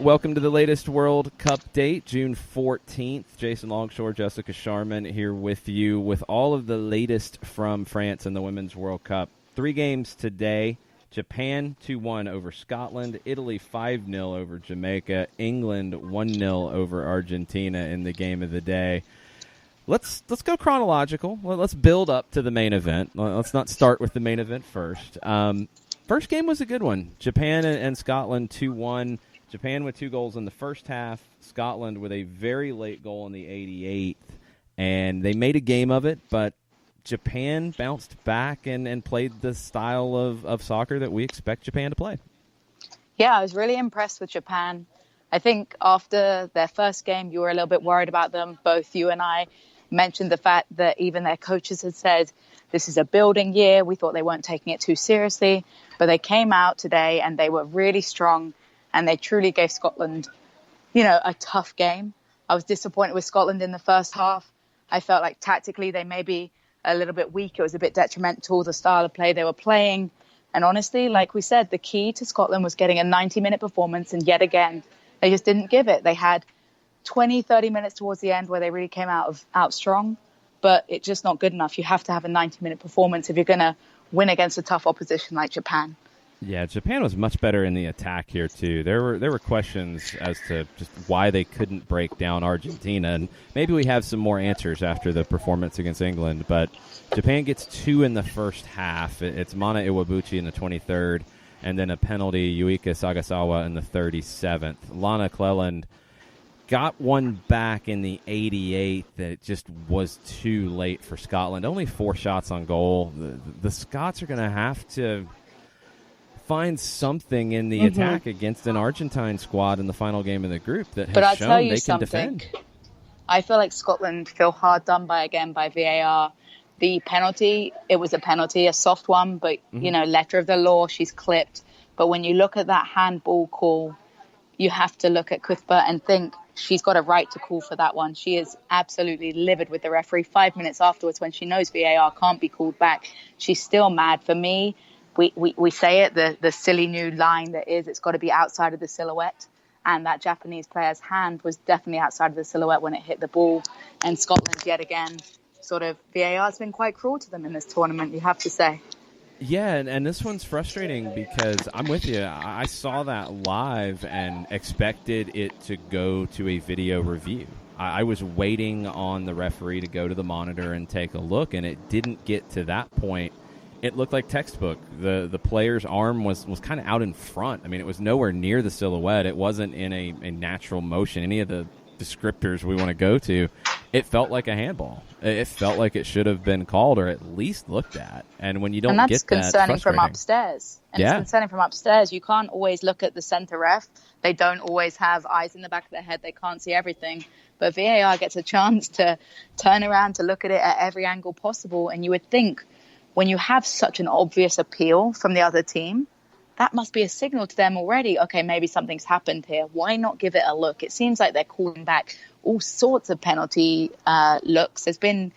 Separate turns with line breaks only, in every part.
Welcome to the latest World Cup date, June 14th. Jason Longshore, Jessica Sharman here with you with all of the latest from France in the Women's World Cup. 3 games today. Japan 2-1 over Scotland, Italy 5-0 over Jamaica, England 1-0 over Argentina in the game of the day. Let's go chronological. Let's build up to the main event. Let's not start with the main event first. First game was a good one. Japan and Scotland 2-1. Japan with 2 goals in the first half, Scotland with a very late goal in the 88th, and they made a game of it, but Japan bounced back and played the style of soccer that we expect Japan to play.
Yeah, I was really impressed with Japan. I think after their first game, you were a little bit worried about them. Both you and I mentioned the fact that even their coaches had said, this is a building year. We thought they weren't taking it too seriously, but they came out today and they were really strong. And they truly gave Scotland, a tough game. I was disappointed with Scotland in the first half. I felt like tactically they may be a little bit weak. It was a bit detrimental, the style of play they were playing. And honestly, like we said, the key to Scotland was getting a 90-minute performance. And yet again, they just didn't give it. They had 20, 30 minutes towards the end where they really came out strong. But it's just not good enough. You have to have a 90-minute performance if you're going to win against a tough opposition like Japan.
Yeah, Japan was much better in the attack here, too. There were questions as to just why they couldn't break down Argentina, and maybe we have some more answers after the performance against England, but Japan gets 2 in the first half. It's Mana Iwabuchi in the 23rd, and then a penalty, Yuika Sagasawa in the 37th. Lana Cleland got one back in the 88th that just was too late for Scotland. Only 4 shots on goal. The Scots are going to have to find something in the attack against an Argentine squad in the final game of the group that has shown they can defend.
I feel like Scotland feel hard done by again by VAR. The penalty, it was a penalty, a soft one, but, letter of the law, she's clipped. But when you look at that handball call, you have to look at Cuthbert and think she's got a right to call for that one. She is absolutely livid with the referee. 5 minutes afterwards, when she knows VAR can't be called back, she's still mad. For me, we say it, the silly new line that is, it's got to be outside of the silhouette. And that Japanese player's hand was definitely outside of the silhouette when it hit the ball. And Scotland, yet again, sort of, VAR has been quite cruel to them in this tournament, you have to say.
Yeah, and this one's frustrating because I'm with you. I saw that live and expected it to go to a video review. I was waiting on the referee to go to the monitor and take a look, and it didn't get to that point. It looked like textbook. The player's arm was kind of out in front. I mean, it was nowhere near the silhouette. It wasn't in a natural motion. Any of the descriptors we want to go to, it felt like a handball. It felt like it should have been called or at least looked at. And when you don't get that, it's
concerning from upstairs. And it's concerning from upstairs. You can't always look at the center ref. They don't always have eyes in the back of their head. They can't see everything. But VAR gets a chance to turn around to look at it at every angle possible. And you would think, when you have such an obvious appeal from the other team, that must be a signal to them already. Okay, maybe something's happened here. Why not give it a look? It seems like they're calling back all sorts of penalty looks. There's been,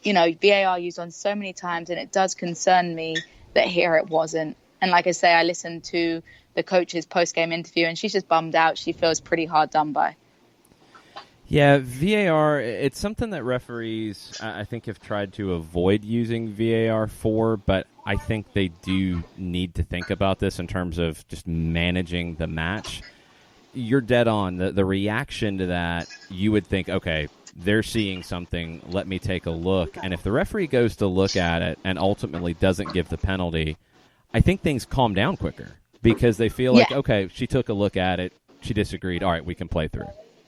VAR used on so many times, and it does concern me that here it wasn't. And like I say, I listened to the coach's post-game interview, and she's just bummed out. She feels pretty hard done by.
Yeah, VAR, it's something that referees, I think, have tried to avoid using VAR for, but I think they do need to think about this in terms of just managing the match. You're dead on. The reaction to that, you would think, okay, they're seeing something, let me take a look. And if the referee goes to look at it and ultimately doesn't give the penalty, I think things calm down quicker because they feel like, okay, she took a look at it, she disagreed, all right, we can play through.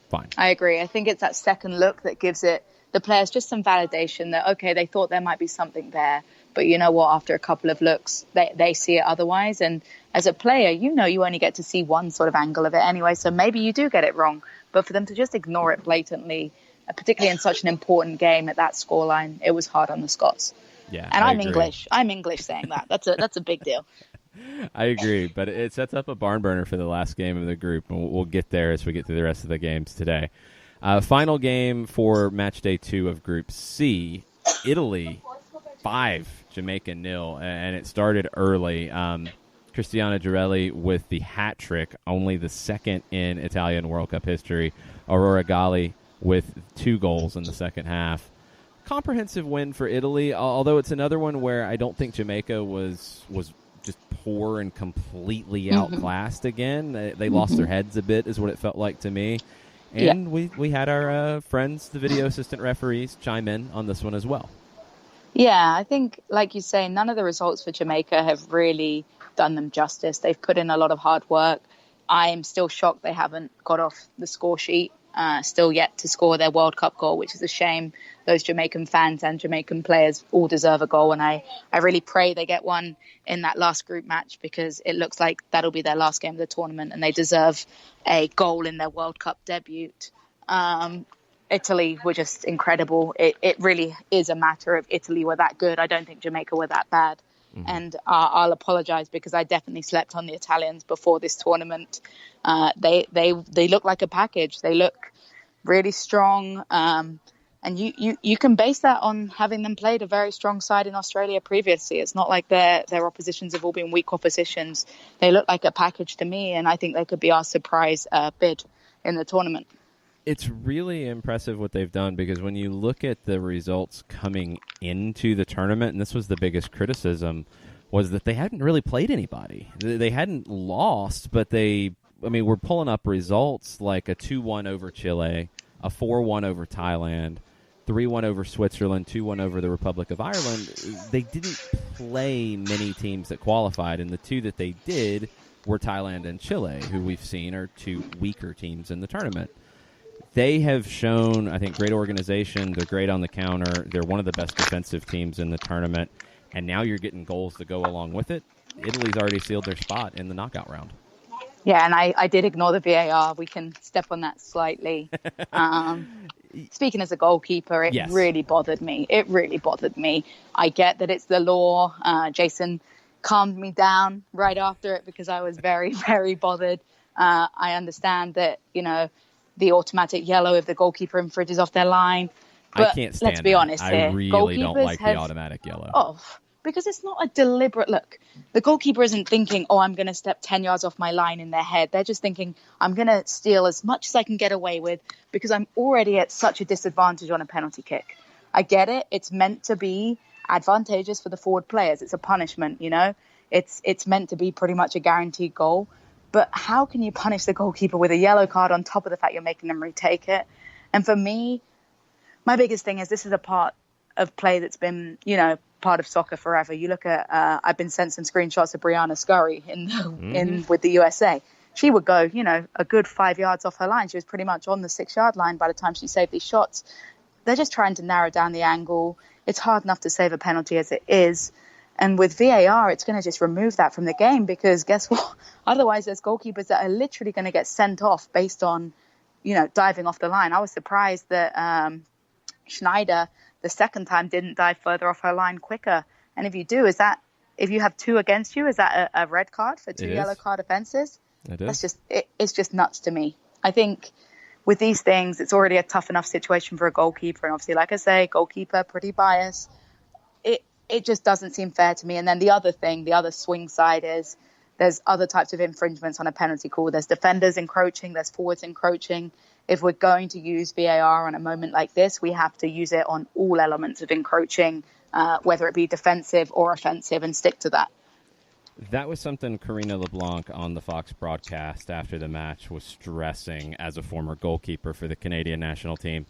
Fine. I
agree. I think it's that second look that gives the players just some validation that, okay, they thought there might be something there, but you know what, after a couple of looks, they see it otherwise. And as a player, you only get to see one sort of angle of it anyway, so maybe you do get it wrong. But for them to just ignore it blatantly, particularly in such an important game at that scoreline, it was hard on the Scots.
Yeah,
and I'm English. I'm English saying that. That's a big deal.
I agree, but it sets up a barn burner for the last game of the group, and we'll get there as we get through the rest of the games today. Final game for match day 2 of Group C, Italy 5, Jamaica 0, and it started early. Cristiano Girelli with the hat trick, only the second in Italian World Cup history. Aurora Galli with 2 goals in the second half. Comprehensive win for Italy, although it's another one where I don't think Jamaica was just poor and completely outclassed again. They lost their heads a bit is what it felt like to me. And we had our friends, the video assistant referees, chime in on this one as well.
Yeah, I think, like you say, none of the results for Jamaica have really done them justice. They've put in a lot of hard work. I'm still shocked they haven't got off the score sheet, still yet to score their World Cup goal, which is a shame. Those Jamaican fans and Jamaican players all deserve a goal, and I really pray they get one in that last group match, because it looks like that'll be their last game of the tournament, and they deserve a goal in their World Cup debut. Italy were just incredible. It really is a matter of Italy were that good. I don't think Jamaica were that bad. Mm-hmm. And I'll apologize, because I definitely slept on the Italians before this tournament. They look like a package. They look really strong. And you can base that on having them played a very strong side in Australia previously. It's not like their oppositions have all been weak oppositions. They look like a package to me, and I think they could be our surprise bid in the tournament.
It's really impressive what they've done, because when you look at the results coming into the tournament, and this was the biggest criticism, was that they hadn't really played anybody. They hadn't lost, but we're pulling up results like a 2-1 over Chile, a 4-1 over Thailand, 3-1 over Switzerland, 2-1 over the Republic of Ireland. They didn't play many teams that qualified, and the 2 that they did were Thailand and Chile, who we've seen are 2 weaker teams in the tournament. They have shown, I think, great organization. They're great on the counter. They're one of the best defensive teams in the tournament. And now you're getting goals to go along with it. Italy's already sealed their spot in the knockout round.
Yeah, and I did ignore the VAR. We can step on that slightly. Speaking as a goalkeeper, it really bothered me. It really bothered me. I get that it's the law. Jason calmed me down right after it, because I was very, very bothered. I understand that, the automatic yellow if the goalkeeper infringes off their line. But
I can't stand
let's be honest here.
I really don't like the automatic yellow.
Oh, because it's not a deliberate look. The goalkeeper isn't thinking, I'm going to step 10 yards off my line in their head. They're just thinking, I'm going to steal as much as I can get away with, because I'm already at such a disadvantage on a penalty kick. I get it. It's meant to be advantageous for the forward players. It's a punishment, It's meant to be pretty much a guaranteed goal. But how can you punish the goalkeeper with a yellow card on top of the fact you're making them retake it? And for me, my biggest thing is this is a part of play that's been, part of soccer forever. You look at, I've been sent some screenshots of Brianna Scurry in with the USA. She would go, a good 5 yards off her line. She was pretty much on the 6-yard line by the time she saved these shots. They're just trying to narrow down the angle. It's hard enough to save a penalty as it is. And with VAR, it's going to just remove that from the game, because guess what? Otherwise, there's goalkeepers that are literally going to get sent off based on, diving off the line. I was surprised that Schneider, the second time, didn't dive further off her line quicker. And if you do, if you have 2 against you, is that a red card for 2 yellow card offenses?
It is.
It's just nuts to me. I think with these things, it's already a tough enough situation for a goalkeeper. And obviously, like I say, goalkeeper, pretty biased. It just doesn't seem fair to me. And then the other swing side is there's other types of infringements on a penalty call. There's defenders encroaching, there's forwards encroaching. If we're going to use VAR on a moment like this, we have to use it on all elements of encroaching, whether it be defensive or offensive, and stick to that.
That was something Karina LeBlanc on the Fox broadcast after the match was stressing as a former goalkeeper for the Canadian national team.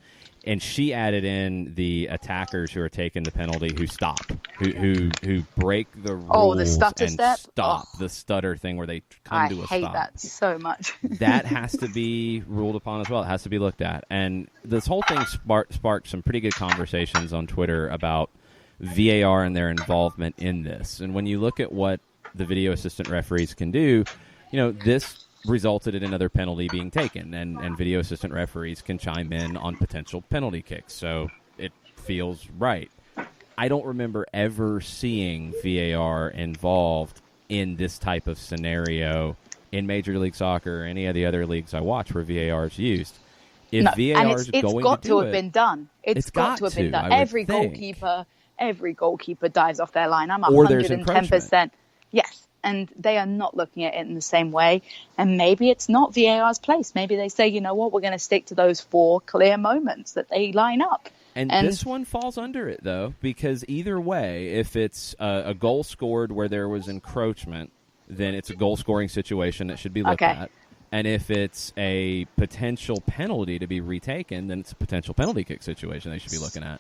And she added in the attackers who are taking the penalty who stop, who break the rules
the stutter
and
step?
stop, the stutter thing where they come to a stop.
I hate that so much.
That has to be ruled upon as well. It has to be looked at. And this whole thing sparked some pretty good conversations on Twitter about VAR and their involvement in this. And when you look at what the video assistant referees can do, this resulted in another penalty being taken, and video assistant referees can chime in on potential penalty kicks, so it feels right. I don't remember ever seeing VAR involved in this type of scenario in Major League Soccer or any of the other leagues I watch where VAR is used. If VAR is going
got
to do
have been done. It's got to have been done. Every goalkeeper dives off their line. I'm 110%. Yes. And they are not looking at it in the same way. And maybe it's not VAR's place. Maybe they say, you know what, we're going to stick to those 4 clear moments that they line up.
And this one falls under it, though, because either way, if it's a goal scored where there was encroachment, then it's a goal-scoring situation that should be looked at. And if it's a potential penalty to be retaken, then it's a potential penalty kick situation they should be looking at.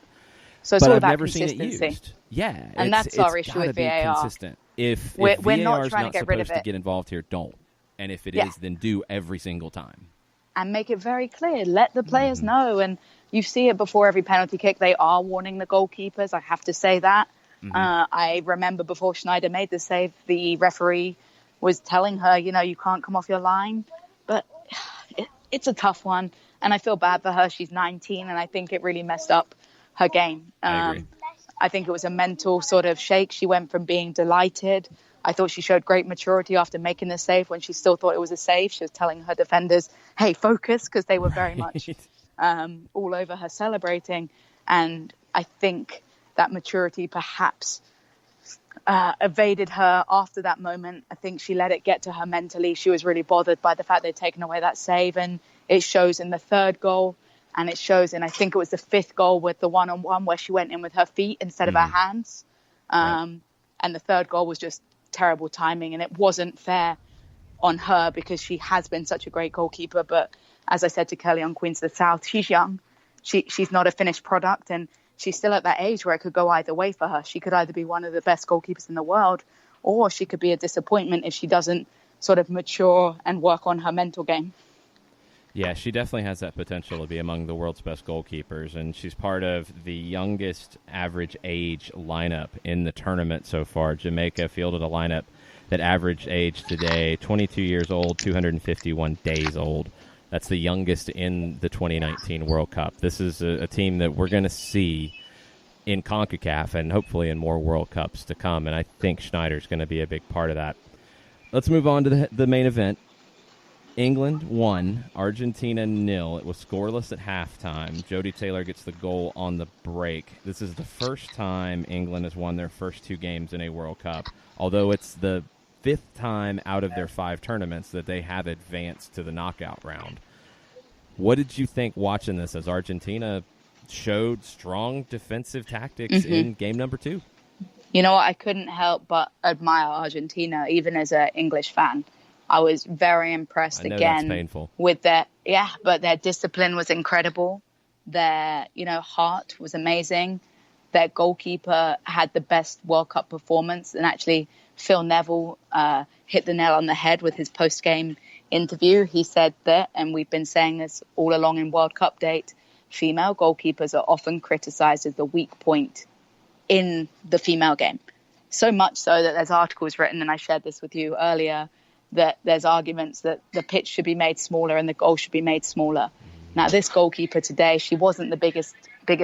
So it's
but
all
I've
about
never
consistency.
Seen it used. Yeah.
And that's our issue with VAR.
Consistent. If
we're
VAR
not
is
trying
not
to get rid of
supposed
it.
to get involved here, don't. And if it is, then do every single time.
And make it very clear. Let the players know. And you see it before every penalty kick. They are warning the goalkeepers. I have to say that. I remember before Schneider made the save, the referee was telling her, you know, you can't come off your line. But it's a tough one. And I feel bad for her. She's 19, and I think it really messed up her game.
I agree.
I think it was a mental sort of shake. She went from being delighted. I thought she showed great maturity after making the save when she still thought it was a save. She was telling her defenders, hey, focus, because they were very much all over her celebrating. And I think that maturity perhaps evaded her after that moment. I think she let it get to her mentally. She was really bothered by the fact they'd taken away that save. And it shows in the 3rd goal. And it shows in, I think it was the 5th goal with the one-on-one where she went in with her feet instead of her hands. And the 3rd goal was just terrible timing. And it wasn't fair on her because she has been such a great goalkeeper. But as I said to Kelly on Queens of the South, she's young. She's not a finished product. And she's still at that age where it could go either way for her. She could either be one of the best goalkeepers in the world, or she could be a disappointment if she doesn't sort of mature and work on her mental game.
Yeah, she definitely has that potential to be among the world's best goalkeepers, and she's part of the youngest average age lineup in the tournament so far. Jamaica fielded a lineup that average age today, 22 years old, 251 days old. That's the youngest in the 2019 World Cup. This is a team that we're going to see in CONCACAF and hopefully in more World Cups to come, and I think Schneider's going to be a big part of that. Let's move on to the main event. England 1, Argentina 0. It was scoreless at halftime. Jodie Taylor gets the goal on the break. This is the first time England has won their first 2 games in a World Cup, although it's the 5th time out of their 5 tournaments that they have advanced to the knockout round. What did you think watching this as Argentina showed strong defensive tactics in game number 2?
You know what? I couldn't help but admire Argentina, even as an English fan. I was very impressed again with their discipline was incredible. Their, heart was amazing. Their goalkeeper had the best World Cup performance, and actually Phil Neville hit the nail on the head with his post-game interview. He said that, and we've been saying this all along in World CupDate, female goalkeepers are often criticized as the weak point in the female game. So much so that there's articles written, and I shared this with you earlier, that there's arguments that the pitch should be made smaller and the goal should be made smaller. Now, this goalkeeper today, she wasn't the biggest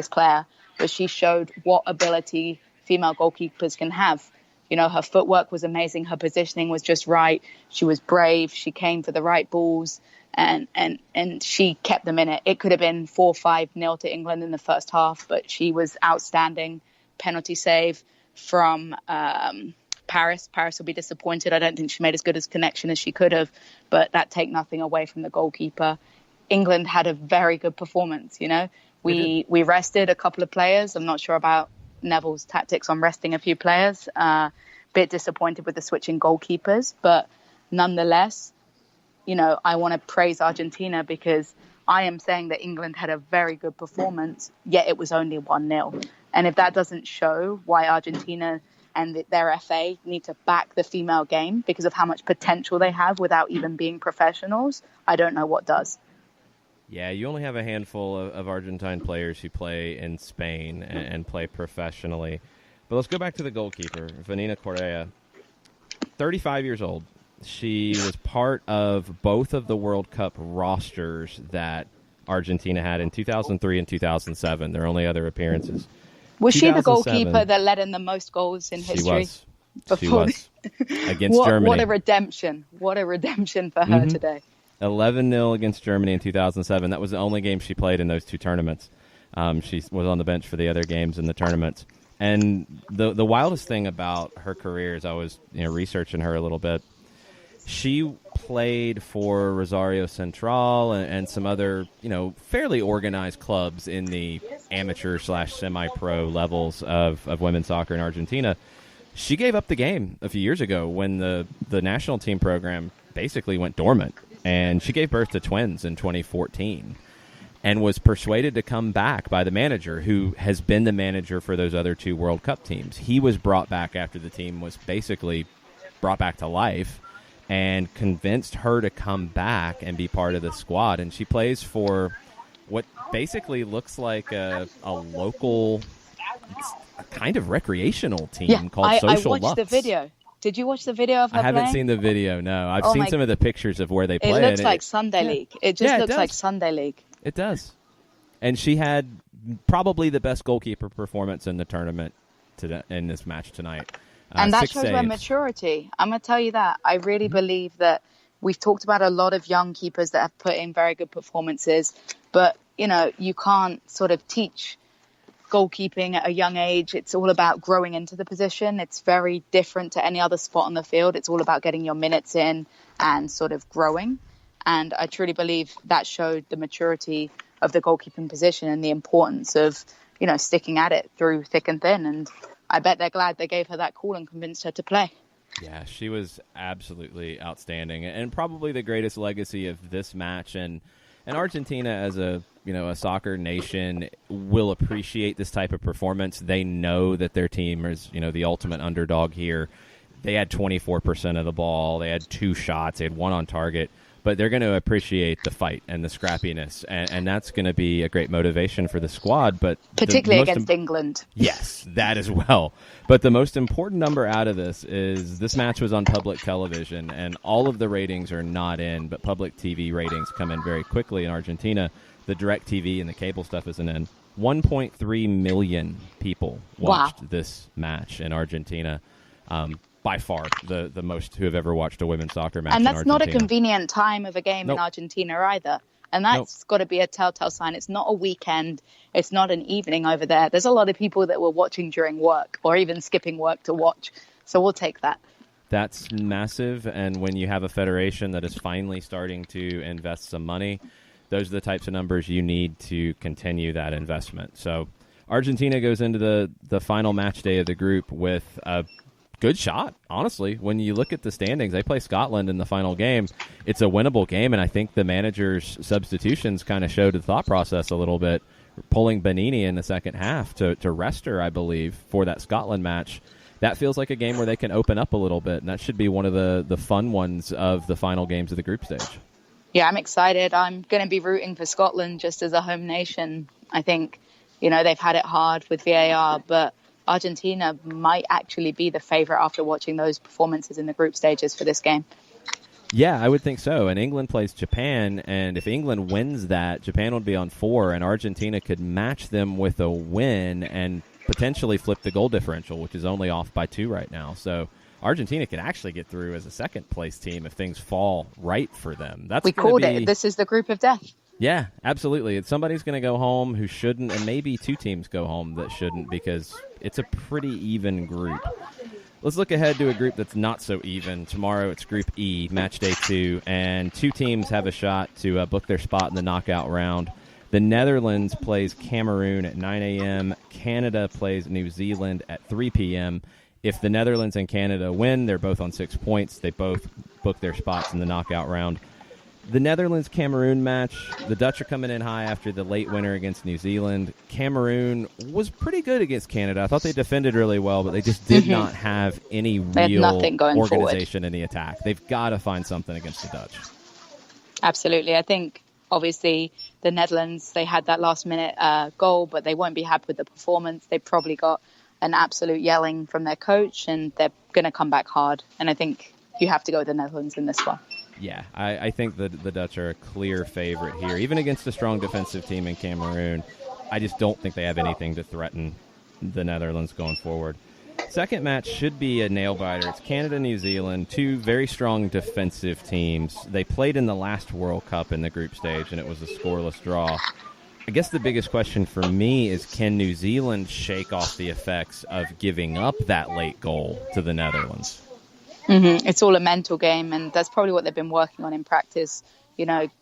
player, but she showed what ability female goalkeepers can have. Her footwork was amazing. Her positioning was just right. She was brave. She came for the right balls, and she kept them in it. It could have been 4-5-0 to England in the first half, but she was outstanding. Penalty save from Paris. Paris will be disappointed. I don't think she made as good a connection as she could have, but that take nothing away from the goalkeeper. England had a very good performance. We rested a couple of players. I'm not sure about Neville's tactics on resting a few players. Bit disappointed with the switching goalkeepers, but nonetheless, I want to praise Argentina because I am saying that England had a very good performance, yet it was only 1-0. And if that doesn't show why Argentina and their FA need to back the female game because of how much potential they have without even being professionals, I don't know what does.
Yeah, you only have a handful of Argentine players who play in Spain and play professionally. But let's go back to the goalkeeper, Vanina Correa, 35 years old. She was part of both of the World Cup rosters that Argentina had in 2003 and 2007, their only other appearances.
Was she the goalkeeper that led in the most goals in history?
She was. She was against Germany.
What a redemption. What a redemption for her today.
11-0 against Germany in 2007. That was the only game she played in those two tournaments. She was on the bench for the other games in the tournaments. And the wildest thing about her career is I was researching her a little bit. She played for Rosario Central and some other, fairly organized clubs in the amateur/semi-pro levels of women's soccer in Argentina. She gave up the game a few years ago when the national team program basically went dormant. And she gave birth to twins in 2014 and was persuaded to come back by the manager, who has been the manager for those other two World Cup teams. He was brought back after the team was basically brought back to life, and convinced her to come back and be part of the squad. And she plays for what basically looks like a local, a kind of recreational team called Social
I watched
Lux.
the video. Did you watch the video of her
I haven't
playing?
seen the video, no. I've seen some of the pictures of where they play.
It looks like Sunday League. It just looks like Sunday League.
It does. And she had probably the best goalkeeper performance in the tournament in this match tonight.
And that shows her maturity. I'm going to tell you that. I really believe that we've talked about a lot of young keepers that have put in very good performances, but, you can't sort of teach goalkeeping at a young age. It's all about growing into the position. It's very different to any other spot on the field. It's all about getting your minutes in and sort of growing. And I truly believe that showed the maturity of the goalkeeping position and the importance of, sticking at it through thick and thin. And I bet they're glad they gave her that call and convinced her to play.
Yeah, she was absolutely outstanding, and probably the greatest legacy of this match. And Argentina, as a soccer nation, will appreciate this type of performance. They know that their team is the ultimate underdog here. They had 24% of the ball. They had 2 shots. They had 1 on target. But they're going to appreciate the fight and the scrappiness, and that's going to be a great motivation for the squad. But
particularly against England.
Yes, that as well. But the most important number out of this is this match was on public television, and all of the ratings are not in, but public TV ratings come in very quickly in Argentina. The direct TV and the cable stuff isn't in. 1.3 million people watched this match in Argentina. By far the most who have ever watched a women's soccer match in Argentina.
And that's not a convenient time of a game in Argentina either. And that's got to be a telltale sign. It's not a weekend. It's not an evening over there. There's a lot of people that were watching during work or even skipping work to watch. So we'll take that.
That's massive. And when you have a federation that is finally starting to invest some money, those are the types of numbers you need to continue that investment. So Argentina goes into the final match day of the group with a good shot, honestly. When you look at the standings, they play Scotland in the final game. It's a winnable game, and I think the manager's substitutions kind of showed the thought process a little bit, pulling Benini in the second half to rest her, I believe, for that Scotland match. That feels like a game where they can open up a little bit, and that should be one of the fun ones of the final games of the group stage.
Yeah, I'm excited. I'm going to be rooting for Scotland just as a home nation. I think, they've had it hard with VAR, but Argentina might actually be the favorite after watching those performances in the group stages for this game.
Yeah, I would think so. And England plays Japan, and if England wins that, Japan would be on 4, and Argentina could match them with a win and potentially flip the goal differential, which is only off by 2 right now. So Argentina could actually get through as a second-place team if things fall right for them.
We called it. This is the group of death.
Yeah, absolutely. Somebody's going to go home who shouldn't, and maybe 2 teams go home that shouldn't, because it's a pretty even group. Let's look ahead to a group that's not so even. Tomorrow it's Group E, match day 2, and 2 teams have a shot to book their spot in the knockout round. The Netherlands plays Cameroon at 9 a.m. Canada plays New Zealand at 3 p.m. If the Netherlands and Canada win, they're both on 6 points. They both book their spots in the knockout round. The Netherlands-Cameroon match, the Dutch are coming in high after the late winner against New Zealand. Cameroon was pretty good against Canada. I thought they defended really well, but they just did not have any real organization in the attack. They've got to find something against the Dutch.
Absolutely. I think, obviously, the Netherlands, they had that last-minute goal, but they won't be happy with the performance. They probably got an absolute yelling from their coach, and they're going to come back hard. And I think you have to go with the Netherlands in this one.
Yeah, I think the Dutch are a clear favorite here. Even against a strong defensive team in Cameroon, I just don't think they have anything to threaten the Netherlands going forward. Second match should be a nail-biter. It's Canada-New Zealand, two very strong defensive teams. They played in the last World Cup in the group stage, and it was a scoreless draw. I guess the biggest question for me is, can New Zealand shake off the effects of giving up that late goal to the Netherlands?
It's all a mental game, and that's probably what they've been working on in practice,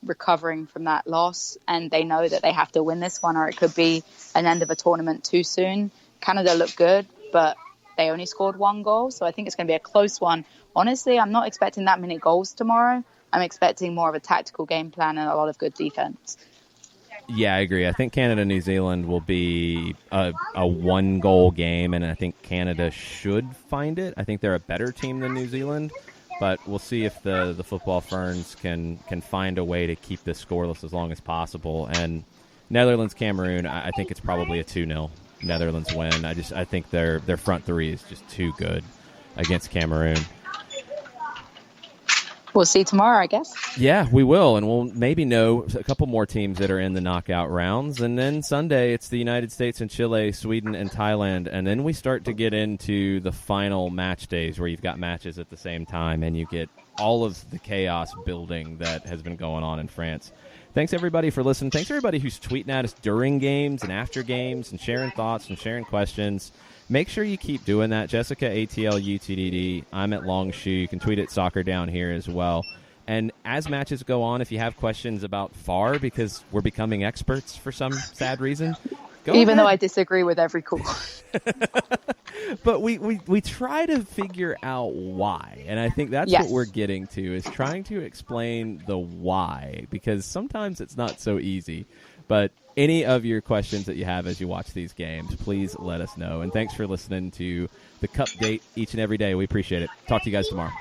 recovering from that loss. And they know that they have to win this one, or it could be an end of a tournament too soon. Canada looked good, but they only scored one goal, so I think it's going to be a close one. Honestly, I'm not expecting that many goals tomorrow. I'm expecting more of a tactical game plan and a lot of good defense.
Yeah, I agree. I think Canada-New Zealand will be a one-goal game, and I think Canada should find it. I think they're a better team than New Zealand, but we'll see if the Football Ferns can find a way to keep this scoreless as long as possible. And Netherlands-Cameroon, I think it's probably a 2-0 Netherlands win. I think their front three is just too good against Cameroon.
We'll see tomorrow, I guess.
Yeah, we will, and we'll maybe know a couple more teams that are in the knockout rounds. And then Sunday, it's the United States and Chile, Sweden and Thailand. And then we start to get into the final match days where you've got matches at the same time, and you get all of the chaos building that has been going on in France. Thanks, everybody, for listening. Thanks, everybody who's tweeting at us during games and after games and sharing thoughts and sharing questions. Make sure you keep doing that. Jessica, ATLUTDD. I'm at Longshoe. You can tweet at Soccer Down here as well. And as matches go on, if you have questions about VAR, because we're becoming experts for some sad reason, go
Even
ahead.
though I disagree with every call.
But we try to figure out why. And I think that's what we're getting to, is trying to explain the why, because sometimes it's not so easy. But any of your questions that you have as you watch these games, please let us know. And thanks for listening to the CupDate each and every day. We appreciate it. Talk to you guys tomorrow.